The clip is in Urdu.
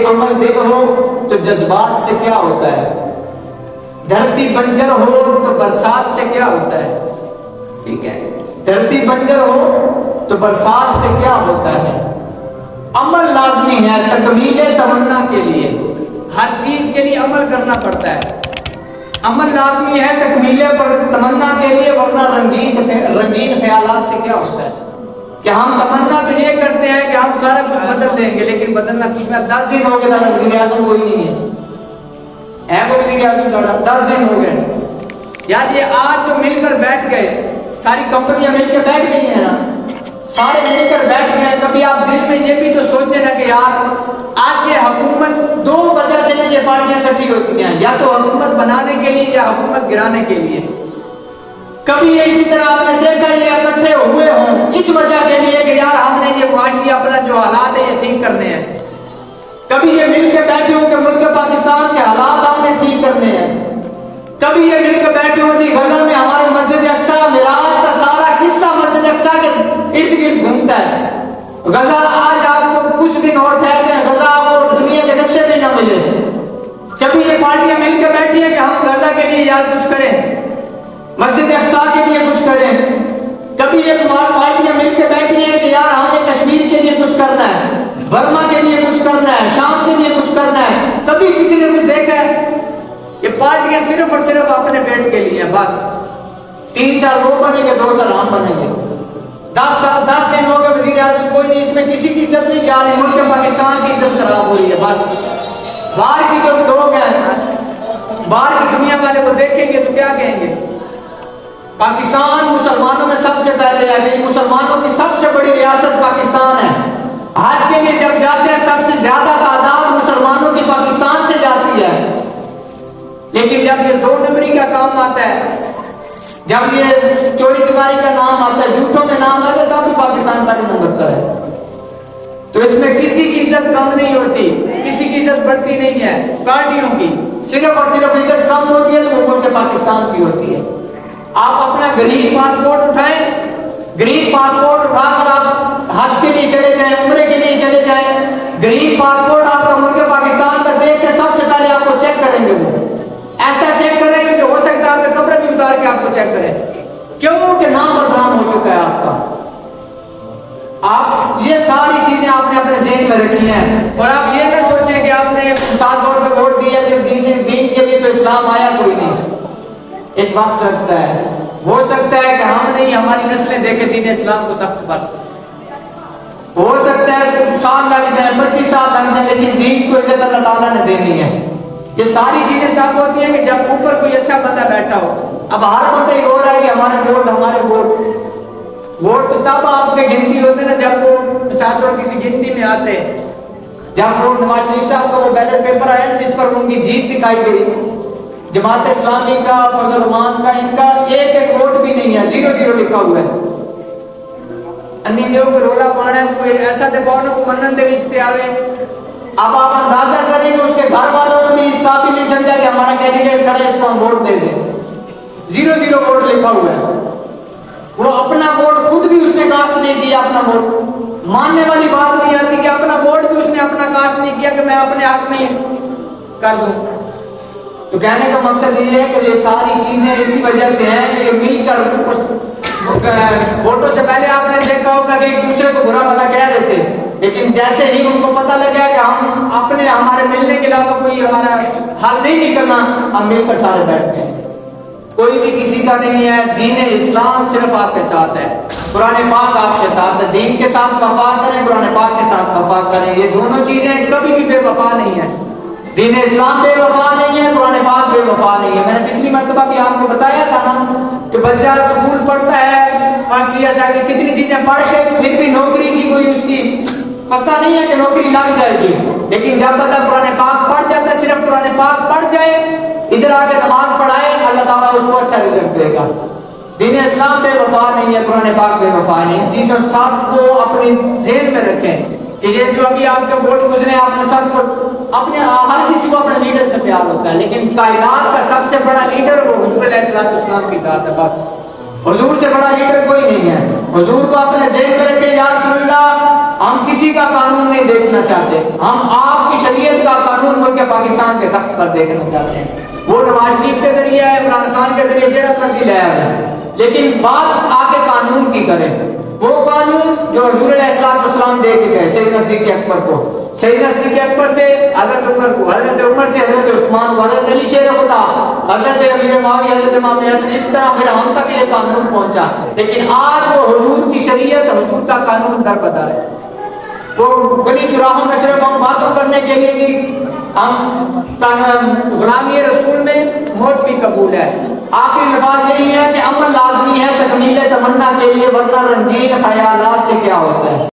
عمل دل ہو تو جذبات سے کیا ہوتا ہے، دھرتی بنجر ہو تو برسات سے کیا ہوتا ہے، ٹھیک ہے، دھرتی بنجر ہو تو برسات سے کیا ہوتا ہے۔ عمل لازمی ہے تکمیل تمنا کے لیے، ہر چیز کے لیے عمل کرنا پڑتا ہے، عمل لازمی ہے تکمیل تمنا کے لیے، ورنہ رنگین خیالات سے کیا ہوتا ہے کہ ہم تمنا تو یہ کرتے ہیں کہ ہم سارا کچھ بدل دیں گے، لیکن بدلنا کچھ میں 10 دن ہو گئے تھا وزیر اعظم کوئی نہیں ہے وہ وزیر اعظم تھوڑا 10 دن ہو گئے، یار یہ آج جو مل کر بیٹھ گئے، ساری کمپنیاں مل کے بیٹھ گئی ہیں نا، سارے مل کر بیٹھ گئے، کبھی آپ دل میں یہ بھی تو سوچیں نا کہ یار آج یہ حکومت 2 وجہ سے یہ پارٹیاں اکٹھی ہوتی ہیں، یا تو حکومت بنانے کے لیے یا حکومت گرانے کے لیے۔ کبھی یہ اسی طرح آپ نے دیکھا یہ اکٹھے ہوئے ہوں اس وجہ کے لیے کہ یار ہم نے یہ معاشی اپنا جو حالات ہے یہ ٹھیک کرنے ہیں، کبھی یہ مل کے بیٹھے ہوں کہ ملک پاکستان کے حالات ہم نے ٹھیک کرنے ہیں، کبھی یہ مل کے بیٹھے ہوں جی غزہ میں ہمارے مسجد اقصی معراج کا سارا قصہ مسجد اقصی کے ارد گرد گھومتا ہے، غزہ آج آپ کو کچھ دن اور ٹھہرتے ہیں غزہ آپ کو دنیا کے نقشے میں نہ ملے۔ کبھی یہ پارٹیاں مل کے بیٹھی ہیں کہ ہم غزہ کے لیے یار کچھ کریں، مسجد اقصی کے لیے کچھ کریں، کبھی یہ پارٹیاں مل کے بیٹھی ہیں کہ یار ہمیں کشمیر کے لیے کچھ کرنا ہے، برما کے لیے کچھ کرنا ہے، شام کے لیے کچھ کرنا ہے۔ کبھی کسی نے کچھ دیکھا ہے؟ یہ پارٹیاں صرف اور صرف اپنے پیٹ کے لیے، بس 3 سال وہ بنے گے 2 سال ہم بنیں گے، 10 دن ہو گئے وزیر اعظم کوئی نہیں، اس میں کسی کی عزت نہیں جا رہی، ملک پاکستان کی عزت خراب ہو رہی ہے۔ بس باہر کی جو لوگ ہیں، باہر کی دنیا والے وہ دیکھیں گے تو کیا کہیں گے، پاکستان مسلمانوں میں سب سے پہلے ہے، لیکن مسلمانوں کی سب سے بڑی ریاست پاکستان ہے، حج کے لیے جب جاتے ہیں سب سے زیادہ تعداد مسلمانوں کی پاکستان سے جاتی ہے، لیکن جب یہ 2 نمبری کا کام آتا ہے، جب یہ چوری چکاری کا نام آتا ہے، جھوٹوں کے نام آتا ہے، تب بھی پاکستان پہلے نمبر پر ہے۔ تو اس میں کسی کی عزت کم نہیں ہوتی، کسی کی عزت بڑھتی نہیں ہے، پارٹیوں کی صرف اور صرف عزت کم ہوتی ہے تو وہ ملک پاکستان کی ہوتی ہے۔ آپ اپنا گرین پاسپورٹ اٹھائیں، گرین پاسپورٹ اٹھا کر آپ حج کے لیے چلے جائیں، عمرے کے لیے چلے جائیں، گرین پاسپورٹ آپ کا ملک پاکستان کا دیکھ کے سب سے پہلے آپ کو چیک کریں گے، وہ ایسا چیک کریں گے کہ ہو سکتا ہے آپ کے کپڑے بھی اتار کے آپ کو چیک کریں، کیوں کہ نام بدنام ہو چکا ہے آپ کا۔ آپ یہ ساری چیزیں آپ نے اپنے ذہن میں رکھی ہیں، اور آپ یہ نہ سوچیں کہ آپ نے ساتھ دور پہ ووٹ دیا کہ دین کے لیے تو اسلام آیا کوئی نہیں، ایک وقت لگتا ہے، ہو سکتا ہے کہ ہم نہیں ہماری نسلیں دیکھیں دین اسلام کو تخت پر، ہو سکتا ہے 2 سال لگ جائیں 25 سال لگ جائیں، لیکن دین کو عزت اللہ تعالیٰ نے دینی ہے۔ یہ ساری چیزیں تب ہوتی ہیں کہ جب اوپر کوئی اچھا بندہ بیٹھا ہو۔ اب ہر بندہ ہی ہو رہا ہے کہ ہمارے ووٹ تب آپ کے گنتی ہوتے نا جب وہ مثال طور کسی گنتی میں آتے، جب وہ نواز شریف صاحب کا وہ بیلٹ پیپر آیا جس پر ان کی جیت دکھائی گئی، جماعت اسلامی کا، فضل الرحمان کا، ان کا ایک ووٹ بھی نہیں ہے، 0-0 لکھا ہوا ہے۔ انی دیو کو رولا پانا ہے، کوئی ایسا دے پاؤنا کو منن دے وچتے آوے۔ اب آپ اندازہ کریں کہ اس کے گھر والوں نے بھی اس قابل نہیں سمجھا کہ ہمارا کینڈیڈیٹ کھڑا ہے اس کو ہم ووٹ دے دیں، 0-0 ووٹ لکھا ہوا ہے۔ وہ اپنا ووٹ خود بھی اس نے کاسٹ نہیں کیا، اپنا ووٹ ماننے والی بات نہیں آتی کہ اپنا ووٹ بھی اس نے اپنا کاسٹ نہیں کیا کہ میں اپنے حق میں کر دوں۔ تو کہنے کا مقصد یہ ہے کہ یہ ساری چیزیں اسی وجہ سے ہیں کہ یہ مل کر ووٹوں سے پہلے آپ نے دیکھا ہوگا کہ ایک دوسرے کو برا بھلا کہہ رہے تھے، لیکن جیسے ہی ان کو پتہ لگا کہ ہم اپنے ہمارے ملنے کے علاوہ کوئی ہمارا حل نہیں نکلنا، ہم مل کر سارے بیٹھتے ہیں، کوئی بھی کسی کا نہیں ہے، دین اسلام صرف آپ کے ساتھ ہے، قرآن پاک آپ کے ساتھ ہے، دین کے ساتھ وفا کریں، قرآن پاک کے ساتھ وفا کریں، یہ دونوں چیزیں کبھی بھی بے وفا نہیں ہیں، دین اسلام بے وفا نہیں ہے، قرآن پاک بے وفا نہیں ہے۔ میں نے پچھلی مرتبہ بھی آپ کو بتایا تھا نا کہ بچہ اسکول پڑھتا ہے، فرسٹ ایئر سے کتنی چیزیں پڑھ کے پھر بھی نوکری کی کوئی اس کی پتہ نہیں ہے کہ نوکری لگ جائے گی، لیکن جب بندہ قرآن پاک پڑھ جاتا ہے، صرف قرآن پاک پڑھ جائے، ادھر آ کے نماز پڑھائے، اللہ تعالیٰ اس کو اچھا رزق دے گا۔ دین اسلام بے وفا نہیں ہے، قرآن پاک بے وفا نہیں ہے۔ چیزوں سب کو اپنی ذہن میں رکھیں کہ یہ جو ابھی آپ کے ووٹ گزرے آپ نے سب کو اپنے ہر کسی کو اپنے لیڈر سے پیار ہوتا ہے، لیکن کائنات کا سب سے بڑا لیڈر وہ حضور علیہ السلام کی ذات ہے، بس حضور سے بڑا لیڈر کوئی نہیں ہے۔ حضور کو اپنے ذہن میں رکھیں، یا رسول اللہ ہم کسی کا قانون نہیں دیکھنا چاہتے، ہم آپ کی شریعت کا قانون ملک پاکستان کے تخت پر دیکھنا چاہتے ہیں۔ وہ نواز شریف کے ذریعے ہے، عمران خان کے ذریعے جڑا مرضی لے آئے، لیکن بات آ کے قانون کی کریں، وہ قانون جو حضور علیہ السلام دے کے گئے سیدنا صدیق اکبر کو، سیدنا صدیق اکبر سے حضرت عمر کو، حضرت عمر سے حضرت عثمان کو، حضرت علی شیر خدا، حضرت امیر معاویہ، حضرت امام حسن، اس طرح پھر ہم تک یہ قانون پہنچا۔ لیکن آج وہ حضور کی شریعت، حضور کا قانون در بدر ہے۔ وہ گلی چراہوں میں صرف ہم باتوں کرنے کے لیے جی ہم غلامی رسول میں موت بھی قبول ہے۔ آخری لفظ یہی ہے کہ عمل لازمی ہے تکمیل تمنا کے لیے، ورنہ رنگین خیالات سے کیا ہوتا ہے۔